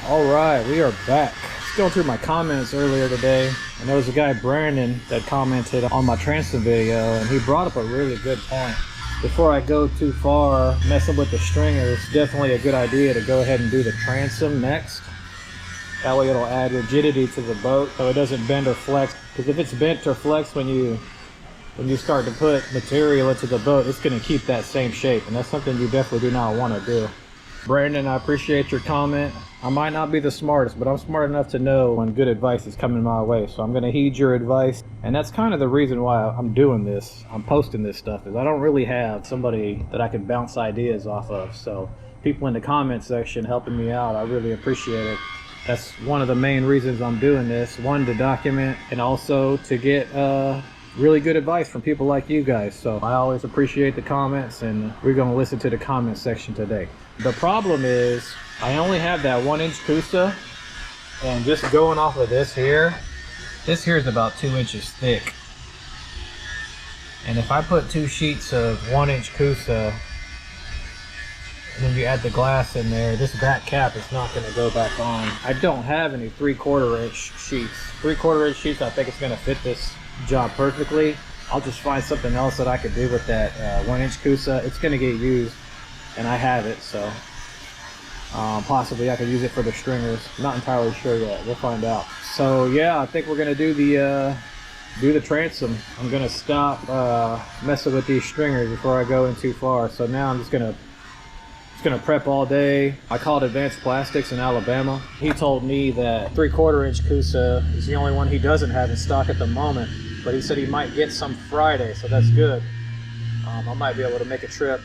All right, we are back. Just going through my comments earlier today, and there was a guy, Brandon, that commented on my transom video, and he brought up a really good point. Before I go too far messing with the stringer, it's definitely a good idea to go ahead and do the transom next. That way it'll add rigidity to the boat so it doesn't bend or flex. Because if it's bent or flexed when you start to put material into the boat, it's going to keep that same shape, and that's something you definitely do not want to do. Brandon, I appreciate your comment. I might not be the smartest, but I'm smart enough to know when good advice is coming my way, so I'm going to heed your advice. And that's kind of the reason why I'm doing this. I'm posting this stuff, is I don't really have somebody that I can bounce ideas off of. So people in the comment section helping me out, I really appreciate it. That's one of the main reasons I'm doing this. One, to document, and also to get really good advice from people like you guys. So I always appreciate the comments, and we're going to listen to the comment section today. The problem is I only have that 1-inch Coosa, and just going off of this here is about 2 inches thick. And if I put 2 sheets of 1-inch Coosa and then you add the glass in there, this back cap is not going to go back on. I don't have any 3/4 inch sheets. 3/4 inch sheets, I think it's going to fit this job perfectly. I'll just find something else that I could do with that 1-inch Coosa. It's going to get used, and I have it, so possibly I could use it for the stringers. I'm not entirely sure yet. We'll find out. So yeah, I think we're going to do the transom. I'm going to stop messing with these stringers before I go in too far. So now I'm just going to prep all day. I called Advanced Plastics in Alabama. He told me that 3/4 inch Coosa is the only one he doesn't have in stock at the moment, but he said he might get some Friday, so that's good. I might be able to make a trip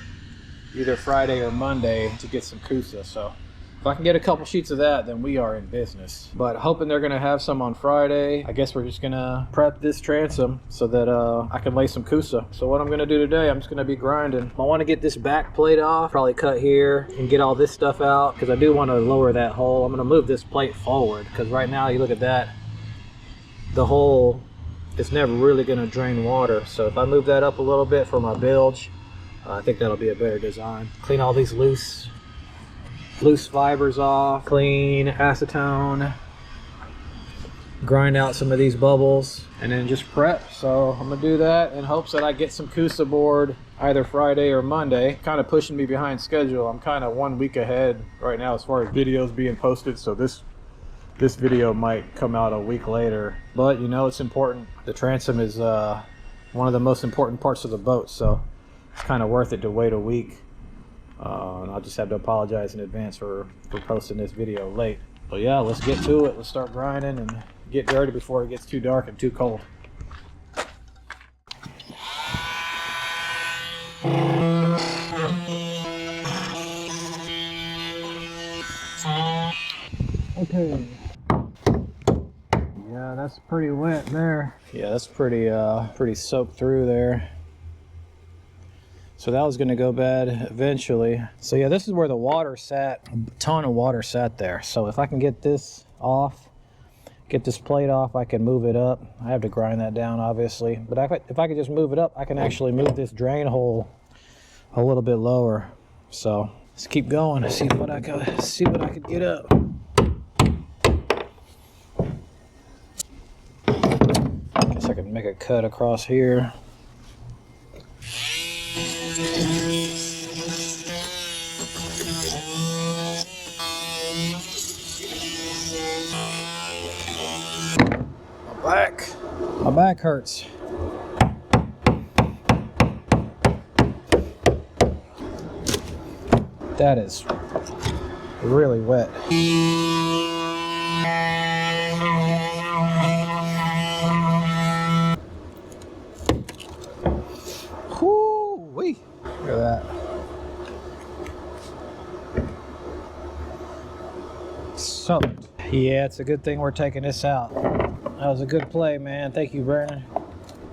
either Friday or Monday to get some Coosa. So if I can get a couple sheets of that, then we are in business. But hoping they're gonna have some on Friday. I guess we're just gonna prep this transom so that I can lay some Coosa. So what I'm gonna do today, I'm just gonna be grinding. I wanna get this back plate off, probably cut here and get all this stuff out, because I do want to lower that hole. I'm gonna move this plate forward, because right now you look at that, the hole is never really gonna drain water. So if I move that up a little bit for my bilge, I think that'll be a better design. Clean all these loose fibers off, clean acetone, grind out some of these bubbles, and then just prep. So I'm gonna do that in hopes that I get some Coosa board either Friday or Monday. Kind of pushing me behind schedule. I'm kind of 1 week ahead right now as far as videos being posted, so this video might come out a week later, but you know, it's important. The transom is one of the most important parts of the boat, so it's kind of worth it to wait a week. And I'll just have to apologize in advance for posting this video late. But yeah, let's get to it. Let's start grinding and get dirty before it gets too dark and too cold. Okay. Yeah, that's pretty wet there. Yeah, that's pretty soaked through there. So that was going to go bad eventually. So yeah, this is where the water sat. A ton of water sat there. So if I can get this off, get this plate off, I can move it up. I have to grind that down, obviously. But if I could just move it up, I can actually move this drain hole a little bit lower. So let's keep going. See what I could get up. Guess I can make a cut across here. My back hurts. That is really wet. Whoo-wee. Look at that. Soaked. Yeah, it's a good thing we're taking this out. That was a good play, man. Thank you, Brandon.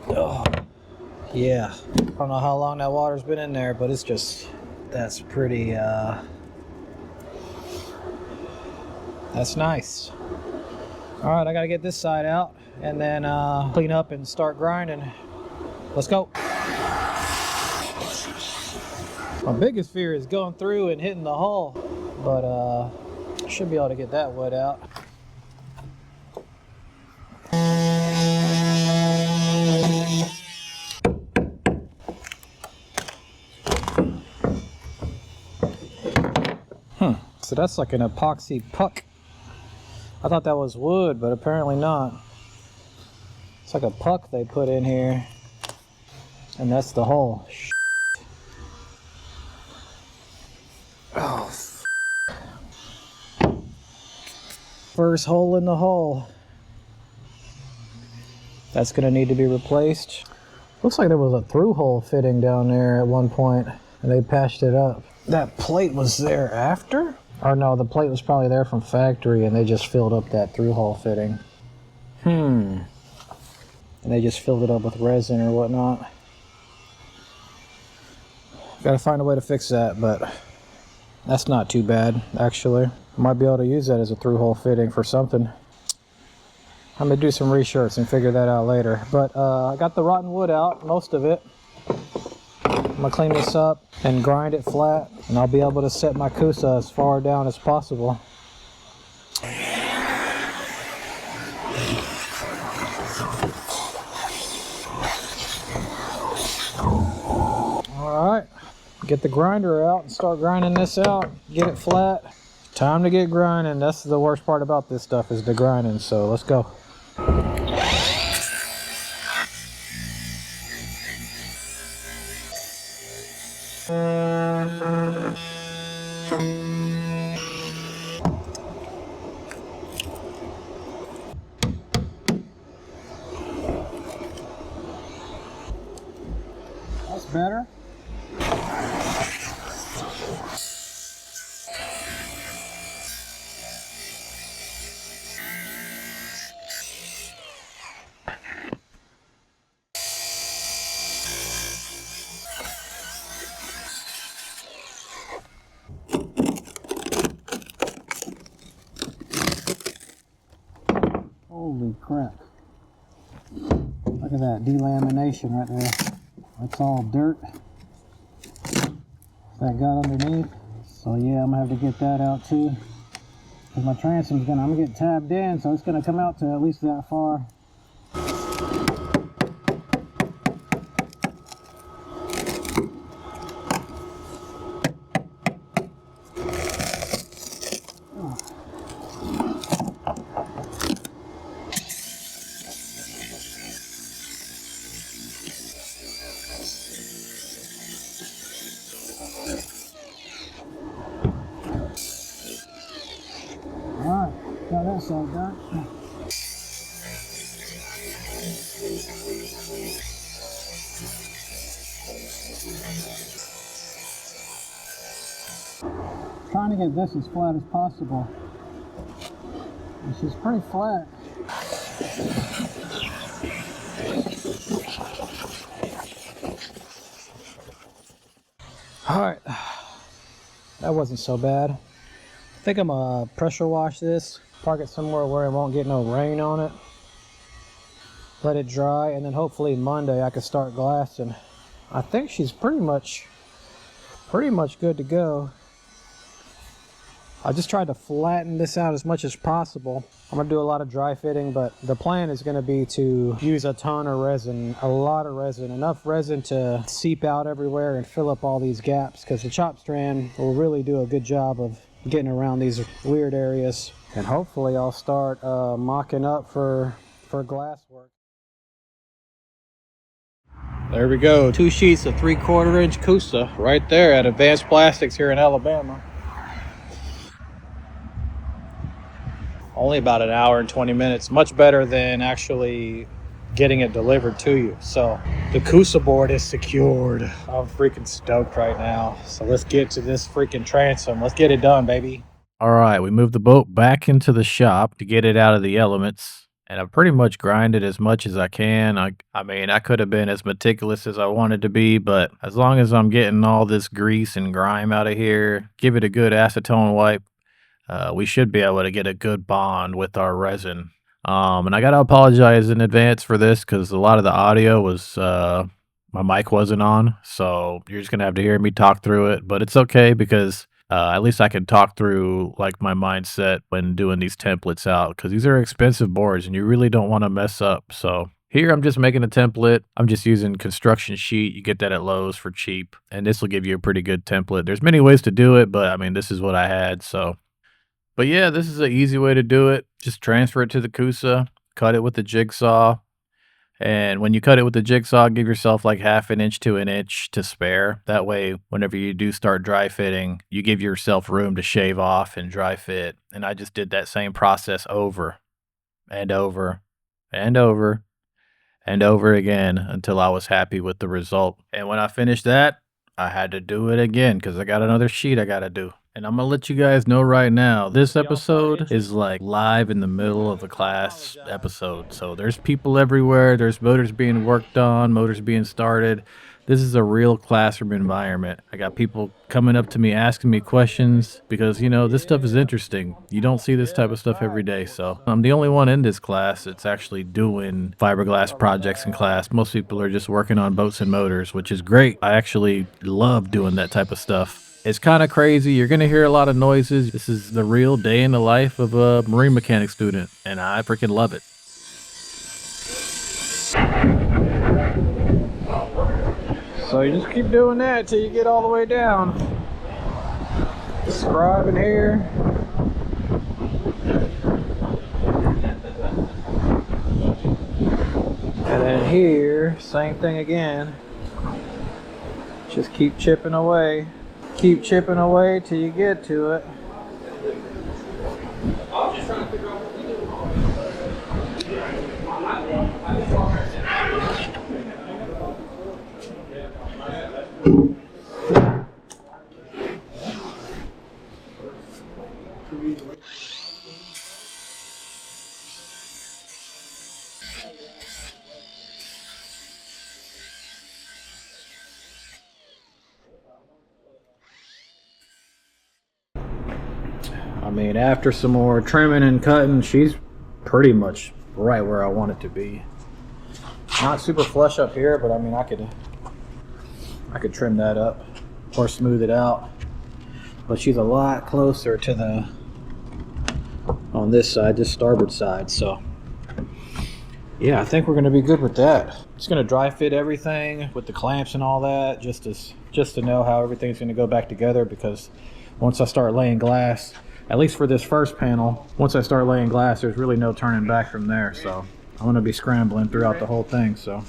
Oh, yeah. I don't know how long that water's been in there, but it's just, that's pretty, that's nice. All right, I gotta get this side out and then clean up and start grinding. Let's go. My biggest fear is going through and hitting the hull, but Should be able to get that wood out. So that's like an epoxy puck. I thought that was wood, but apparently not. It's like a puck they put in here. And that's the hole. Oh. First hole in the hole. That's gonna need to be replaced. Looks like there was a through hole fitting down there at one point, and they patched it up. That plate was there after? Or no, the plate was probably there from factory and they just filled up that through hole fitting. And they just filled it up with resin or whatnot. Gotta find a way to fix that, but that's not too bad, actually. I might be able to use that as a through hole fitting for something. I'm gonna do some reshirts and figure that out later. But I got the rotten wood out, most of it. I'm gonna clean this up and grind it flat, and I'll be able to set my Coosa as far down as possible. Alright, get the grinder out and start grinding this out, get it flat. Time to get grinding. That's the worst part about this stuff, is the grinding, so let's go. That's better. Holy crap. Look at that delamination right there. That's all dirt that got underneath. So yeah, I'm gonna have to get that out too. Cause my transom's I'm gonna get tabbed in, so it's gonna come out to at least that far. Alright, got that side done. Trying to get this as flat as possible. This is pretty flat. Alright, that wasn't so bad. I think I'm gonna pressure wash this, park it somewhere where it won't get no rain on it. Let it dry, and then hopefully Monday I can start glassing. I think she's pretty much good to go. I just tried to flatten this out as much as possible. I'm gonna do a lot of dry fitting, but the plan is gonna be to use a ton of resin, a lot of resin, enough resin to seep out everywhere and fill up all these gaps, because the chop strand will really do a good job of getting around these weird areas. And hopefully I'll start mocking up for glass work. There we go, 2 sheets of 3/4 inch Coosa right there at Advanced Plastics here in Alabama. Only about an hour and 20 minutes, much better than actually getting it delivered to you. So the Coosa board is secured. I'm freaking stoked right now. So let's get to this freaking transom. Let's get it done, baby. All right, we moved the boat back into the shop to get it out of the elements, and I've pretty much grinded as much as I can. I mean, I could have been as meticulous as I wanted to be, but as long as I'm getting all this grease and grime out of here, give it a good acetone wipe, we should be able to get a good bond with our resin. And I got to apologize in advance for this because a lot of the audio was, my mic wasn't on. So you're just going to have to hear me talk through it. But it's okay because At least I can talk through like my mindset when doing these templates out because these are expensive boards and you really don't want to mess up. So here I'm just making a template. I'm just using construction sheet. You get that at Lowe's for cheap, and this will give you a pretty good template. There's many ways to do it, but I mean, this is what I had. So, but yeah, this is an easy way to do it. Just transfer it to the Coosa, cut it with the jigsaw. And when you cut it with the jigsaw, give yourself like half an inch to an inch to spare. That way, whenever you do start dry fitting, you give yourself room to shave off and dry fit. And I just did that same process over and over and over and over again until I was happy with the result. And when I finished that, I had to do it again because I got another sheet I got to do. And I'm going to let you guys know right now, this episode is like live in the middle of a class episode. So there's people everywhere. There's motors being worked on, motors being started. This is a real classroom environment. I got people coming up to me asking me questions because, you know, this stuff is interesting. You don't see this type of stuff every day. So I'm the only one in this class that's actually doing fiberglass projects in class. Most people are just working on boats and motors, which is great. I actually love doing that type of stuff. It's kind of crazy. You're going to hear a lot of noises. This is the real day in the life of a marine mechanic student, and I freaking love it. So you just keep doing that till you get all the way down. Scribing here. And then here, same thing again. Just keep chipping away. Keep chipping away till you get to it. I mean, after some more trimming and cutting, she's pretty much right where I want it to be. Not super flush up here, but I mean, I could trim that up or smooth it out. But she's a lot closer to the, on this side, this starboard side. So yeah, I think we're gonna be good with that. Just gonna dry fit everything with the clamps and all that, just to know how everything's gonna go back together, because once I start laying glass, at least for this first panel, once I start laying glass, there's really no turning back from there. So I'm gonna be scrambling throughout the whole thing. So,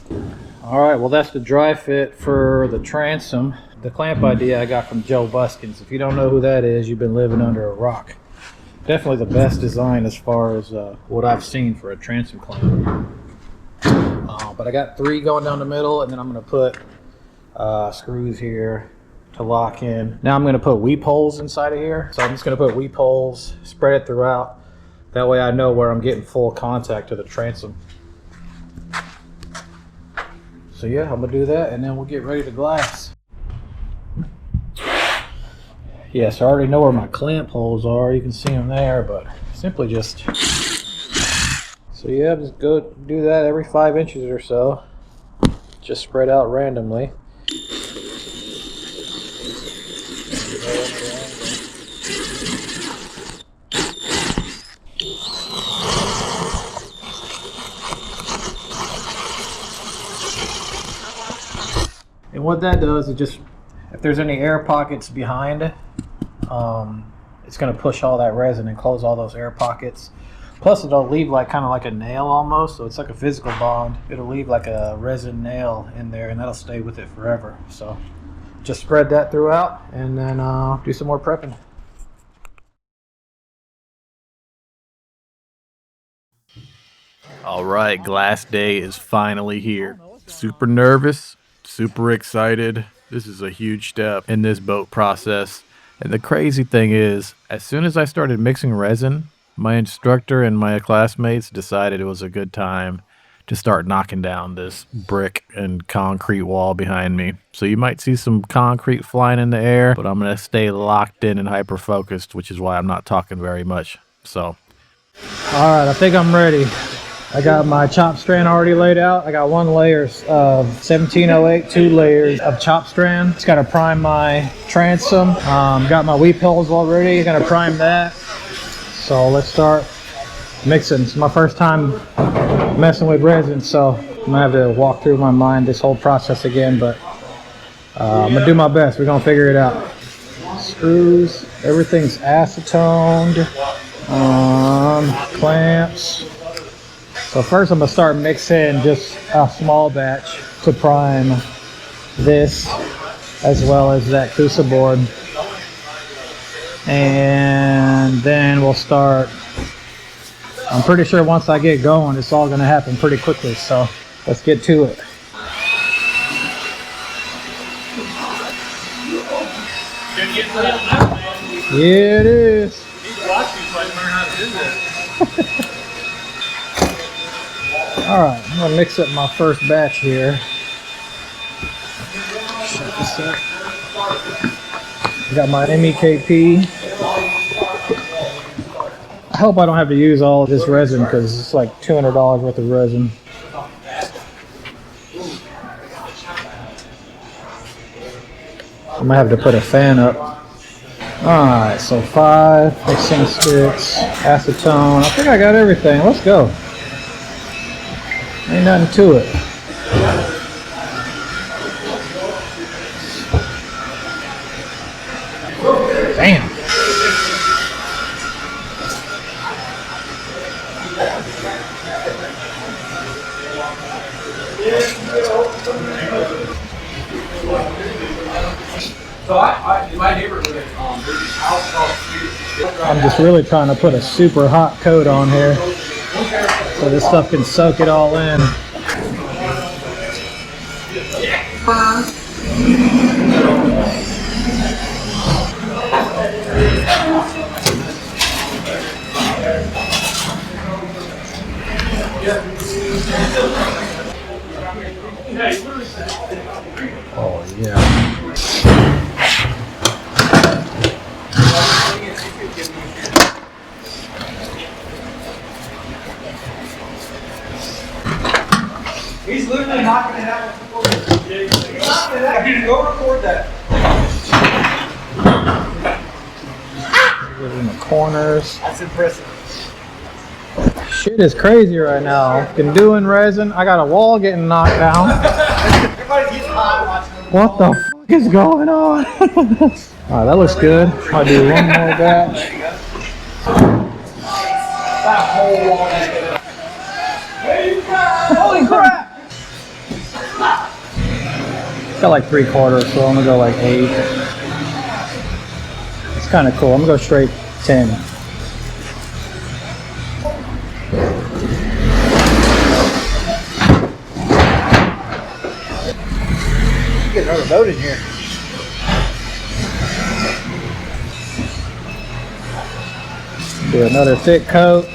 all right, well, that's the dry fit for the transom. The clamp idea I got from Joe Buskins. If you don't know who that is, you've been living under a rock. Definitely the best design as far as what I've seen for a transom clamp. But I got 3 going down the middle, and then I'm gonna put screws here to lock in. Now I'm going to put weep holes inside of here. So I'm just going to put weep holes, spread it throughout. That way I know where I'm getting full contact to the transom. So yeah, I'm going to do that, and then we'll get ready to glass. Yes, I already know where my clamp holes are. You can see them there, but simply just... So yeah, just go do that every 5 inches or so. Just spread out randomly. And what that does is just, if there's any air pockets behind, it's going to push all that resin and close all those air pockets. Plus it'll leave like kind of like a nail almost, so it's like a physical bond. It'll leave like a resin nail in there, and that'll stay with it forever. So just spread that throughout, and then do some more prepping. All right, glass day is finally here. Super nervous, super excited. This is a huge step in this boat process. And the crazy thing is, as soon as I started mixing resin, my instructor and my classmates decided it was a good time to start knocking down this brick and concrete wall behind me. So you might see some concrete flying in the air, but I'm going to stay locked in and hyper focused, which is why I'm not talking very much. So, all right, I think I'm ready. I got my chop strand already laid out. I got 1 layer of 1708, 2 layers of chop strand. Just gotta prime my transom. Got my weep holes already. Gonna prime that. So let's start mixing. It's my first time messing with resin, so I'm gonna have to walk through my mind this whole process again, but I'm gonna do my best. We're gonna figure it out. Screws, everything's acetoned. Clamps. So first I'm gonna start mixing just a small batch to prime this as well as that Coosa board. And then we'll start. I'm pretty sure once I get going, it's all gonna happen pretty quickly. So let's get to it. Yeah, it is. Alright, I'm gonna mix up my first batch here. Set this up. Got my MEKP. I hope I don't have to use all of this resin because it's like $200 worth of resin. I might have to put a fan up. Alright, so 5 mixing sticks, acetone. I think I got everything. Let's go. Ain't nothing to it. Damn. So in my neighborhood, there's a house called I'm just really trying to put a super hot coat on here so this stuff can soak it all in. Oh yeah. He's literally knocking it out. He's knocking it out. You go record that. In the corners. That's impressive. Shit is crazy right now. Been doing resin. I got a wall getting knocked down. Everybody's getting hot watching them. What the fuck is going on? Alright, that looks good. I'll do one more batch. That whole wall. Holy crap! Got like 3/4, so I'm gonna go like 8. It's kind of cool. I'm gonna go straight 10. Get another boat in here. Do another thick coat,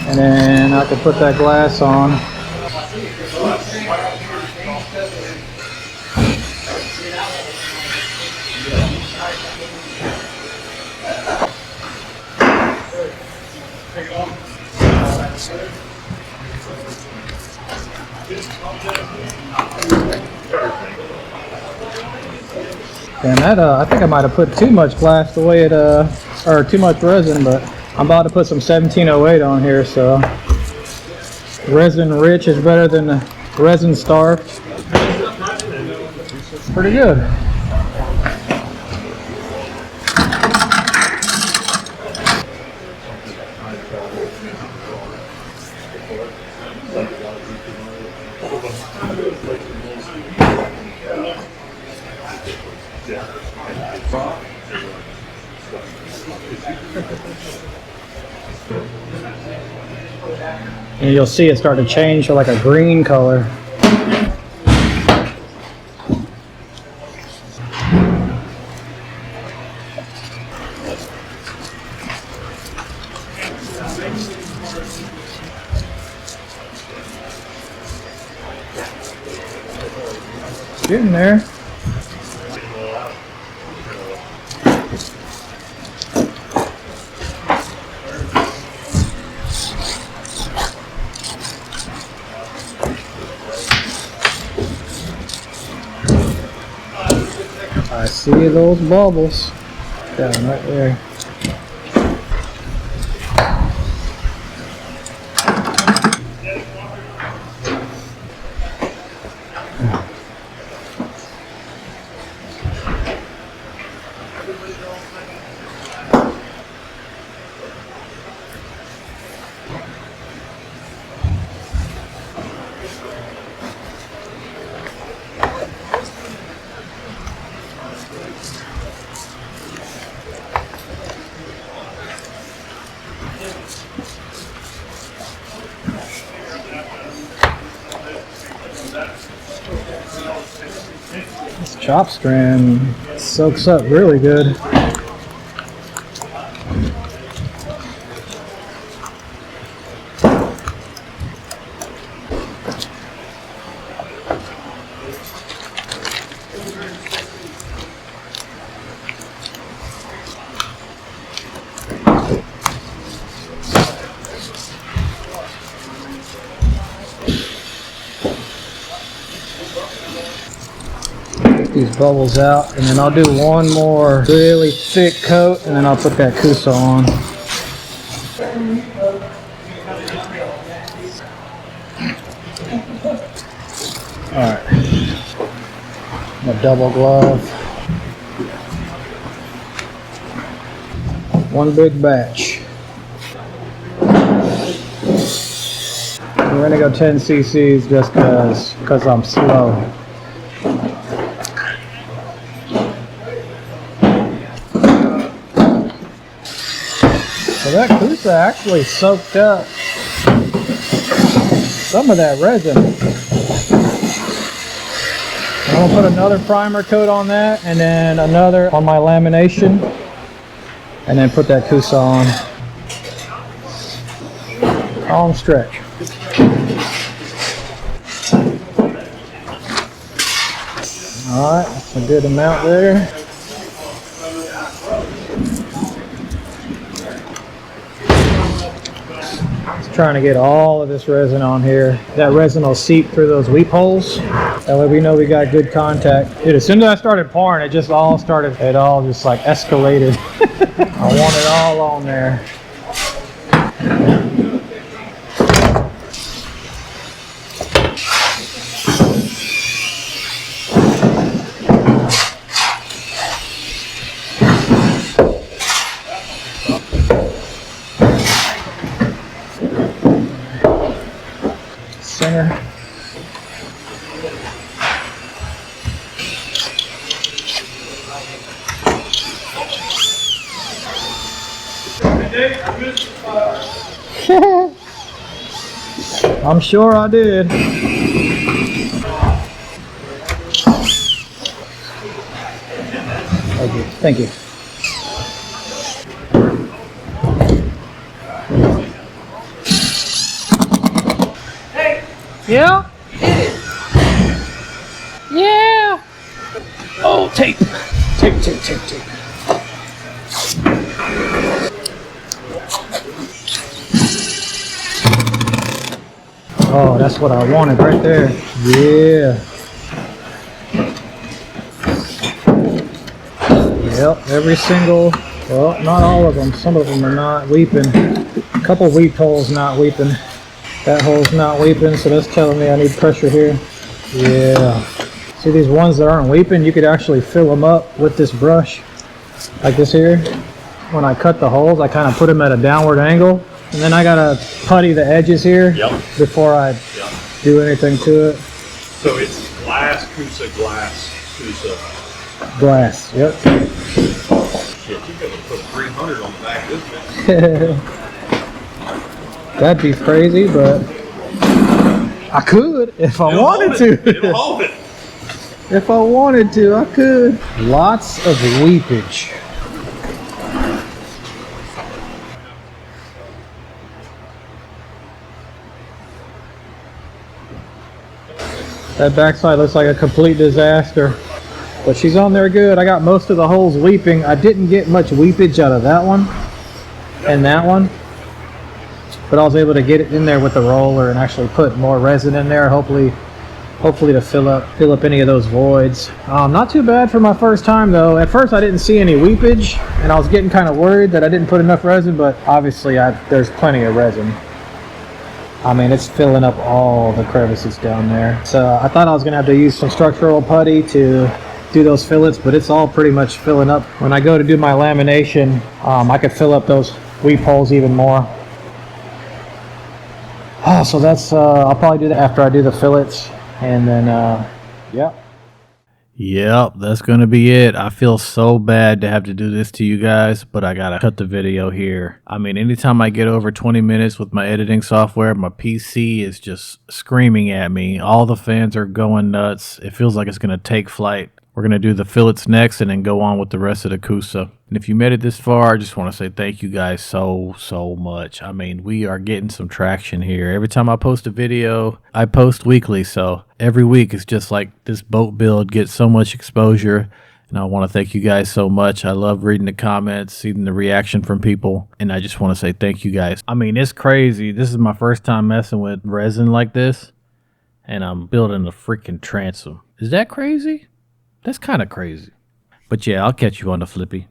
and then I can put that glass on. And that, I think I might have put too much glass the way it, or too much resin, but I'm about to put some 1708 on here, so resin rich is better than resin starved. It's pretty good. And you'll see it start to change to like a green color. Getting there. I see those bubbles. Got them right there. This chop strand soaks up really good. These bubbles out, and then I'll do one more really thick coat, and then I'll put that Coosa on. Alright, a double glove. One big batch. We're gonna go 10 cc's just because I'm slow. So that Coosa actually soaked up some of that resin. I'm gonna put another primer coat on that, and then another on my lamination, and then put that Coosa on. Calm stretch. Alright, that's a good amount there. Trying to get all of this resin on here. That resin will seep through those weep holes. That way we know we got good contact. Dude, as soon as I started pouring, it just all just like escalated. I want it all on there. Center. I'm sure I did. Okay, thank you. Yeah? Yeah! Oh, tape! Tape, tape, tape, tape. Oh, that's what I wanted right there. Yeah. Yep, every single, well, not all of them. Some of them are not weeping. A couple weep holes not weeping. That hole's not weeping, so that's telling me I need pressure here. Yeah. See these ones that aren't weeping? You could actually fill them up with this brush, like this here. When I cut the holes, I kind of put them at a downward angle, and then I gotta putty the edges here before I do anything to it. So it's glass, Coosa, Glass, yep. Shit, you could have put 300 on the back of this bitch. That'd be crazy, but I could if I wanted to. It'll hold it. If I wanted to, I could. Lots of weepage. That backside looks like a complete disaster, but she's on there good. I got most of the holes weeping. I didn't get much weepage out of that one and that one, but I was able to get it in there with the roller and actually put more resin in there. Hopefully hopefully to fill up any of those voids. Not too bad for my first time though. At first I didn't see any weepage, and I was getting kind of worried that I didn't put enough resin, but obviously there's plenty of resin. I mean, it's filling up all the crevices down there. So I thought I was gonna have to use some structural putty to do those fillets, but it's all pretty much filling up. When I go to do my lamination, I could fill up those weep holes even more. So that's, I'll probably do that after I do the fillets, and then, yeah. Yep, that's gonna be it. I feel so bad to have to do this to you guys, but I gotta cut the video here. I mean, anytime I get over 20 minutes with my editing software, my PC is just screaming at me. All the fans are going nuts. It feels like it's gonna take flight. We're going to do the fillets next and then go on with the rest of the Coosa. And if you made it this far, I just want to say thank you guys so much. I mean, we are getting some traction here. Every time I post a video, I post weekly. So every week it's just like this boat build gets so much exposure. And I want to thank you guys so much. I love reading the comments, seeing the reaction from people. And I just want to say thank you guys. I mean, it's crazy. This is my first time messing with resin like this. And I'm building a freaking transom. Is that crazy? That's kind of crazy. But yeah, I'll catch you on the flippy.